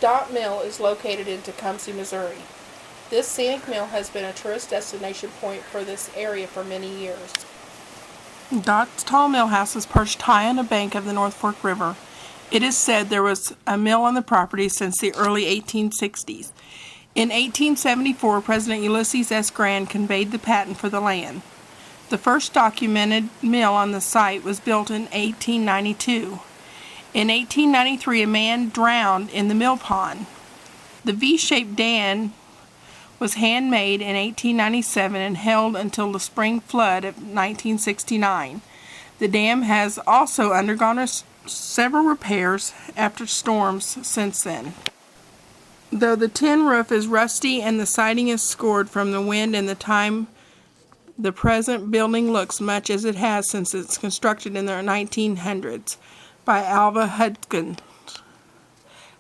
Dawt Mill is located in Tecumseh, Missouri. This scenic mill has been a tourist destination point for this area for many years. Dawt's tall mill house is perched high on a bank of the North Fork River. It is said there was a mill on the property since the early 1860s. In 1874, President Ulysses S. Grant conveyed the patent for the land. The first documented mill on the site was built in 1892. In 1893, a man drowned in the mill pond. The V-shaped dam was handmade in 1897 and held until the spring flood of 1969. The dam has also undergone several repairs after storms since then. Though the tin roof is rusty and the siding is scored from the wind and the time, the present building looks much as it has since it's constructed in the 1900s by Alva Hudgens,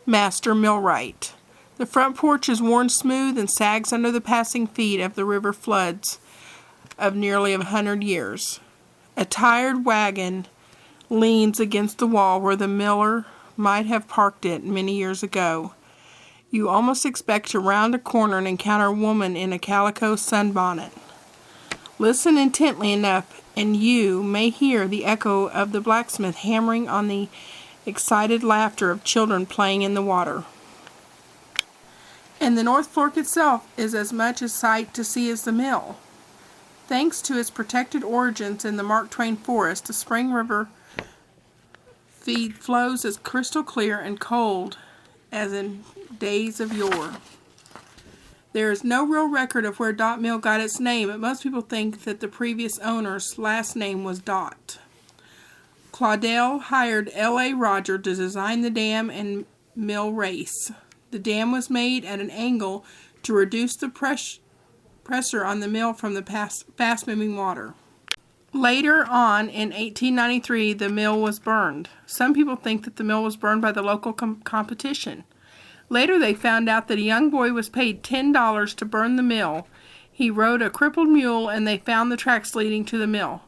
master millwright. The front porch is worn smooth and sags under the passing feet of the river floods of nearly 100 years. A tired wagon leans against the wall where the miller might have parked it many years ago. You almost expect to round a corner and encounter a woman in a calico sunbonnet. Listen intently enough, and you may hear the echo of the blacksmith hammering on the excited laughter of children playing in the water. And the North Fork itself is as much a sight to see as the mill. Thanks to its protected origins in the Mark Twain Forest, the Spring River flows as crystal clear and cold as in days of yore. There is no real record of where Dawt Mill got its name, but most people think that the previous owner's last name was Dawt. Claudel hired L.A. Roger to design the dam and mill race. The dam was made at an angle to reduce the pressure on the mill from the fast-moving water. Later on, in 1893, the mill was burned. Some people think that the mill was burned by the local competition. Later, they found out that a young boy was paid $10 to burn the mill. He rode a crippled mule, and they found the tracks leading to the mill.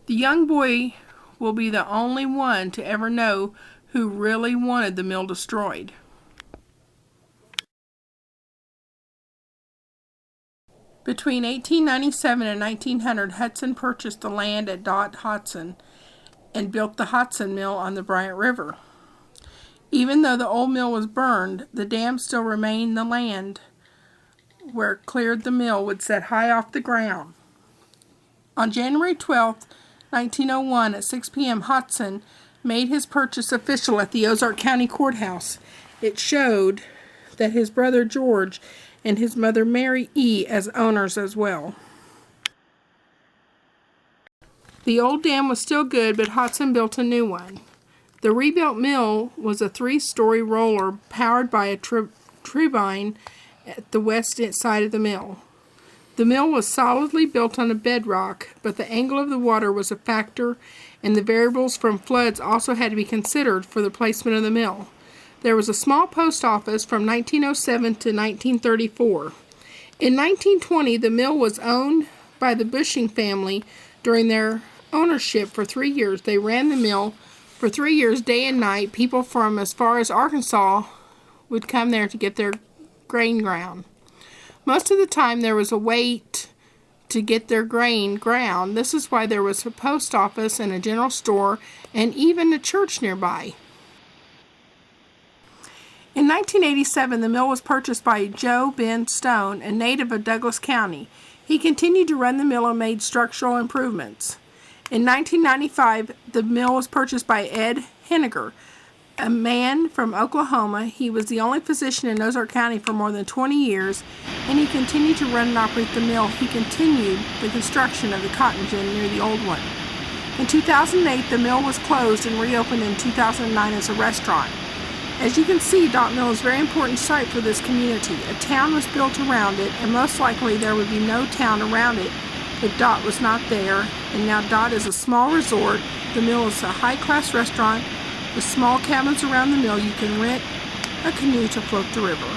The young boy will be the only one to ever know who really wanted the mill destroyed. Between 1897 and 1900, Hudson purchased the land at Dawt Hodson and built the Hodson Mill on the Bryant River. Even though the old mill was burned, the dam still remained. The land where it cleared the mill would set high off the ground. On January 12, 1901, at 6 p.m., Hodson made his purchase official at the Ozark County Courthouse. It showed that his brother George and his mother Mary E. as owners as well. The old dam was still good, but Hodson built a new one. The rebuilt mill was a 3-story roller powered by a turbine at the west side of the mill. The mill was solidly built on a bedrock, but the angle of the water was a factor, and the variables from floods also had to be considered for the placement of the mill. There was a small post office from 1907 to 1934. In 1920, the mill was owned by the Bushing family. During their ownership for 3 years, they ran the mill for 3 years, day and night. People from as far as Arkansas would come there to get their grain ground. Most of the time, there was a wait to get their grain ground. This is why there was a post office and a general store and even a church nearby. In 1987, the mill was purchased by Joe Ben Stone, a native of Douglas County. He continued to run the mill and made structural improvements. In 1995, the mill was purchased by Ed Henniger, a man from Oklahoma. He was the only physician in Ozark County for more than 20 years, and he continued to run and operate the mill. He continued the construction of the cotton gin near the old one. In 2008, the mill was closed and reopened in 2009 as a restaurant. As you can see, Dawt Mill is a very important site for this community. A town was built around it, and most likely there would be no town around it if Dawt was not there. And now Dawt is a small resort. The mill is a high-class restaurant with small cabins around the mill. You can rent a canoe to float the river.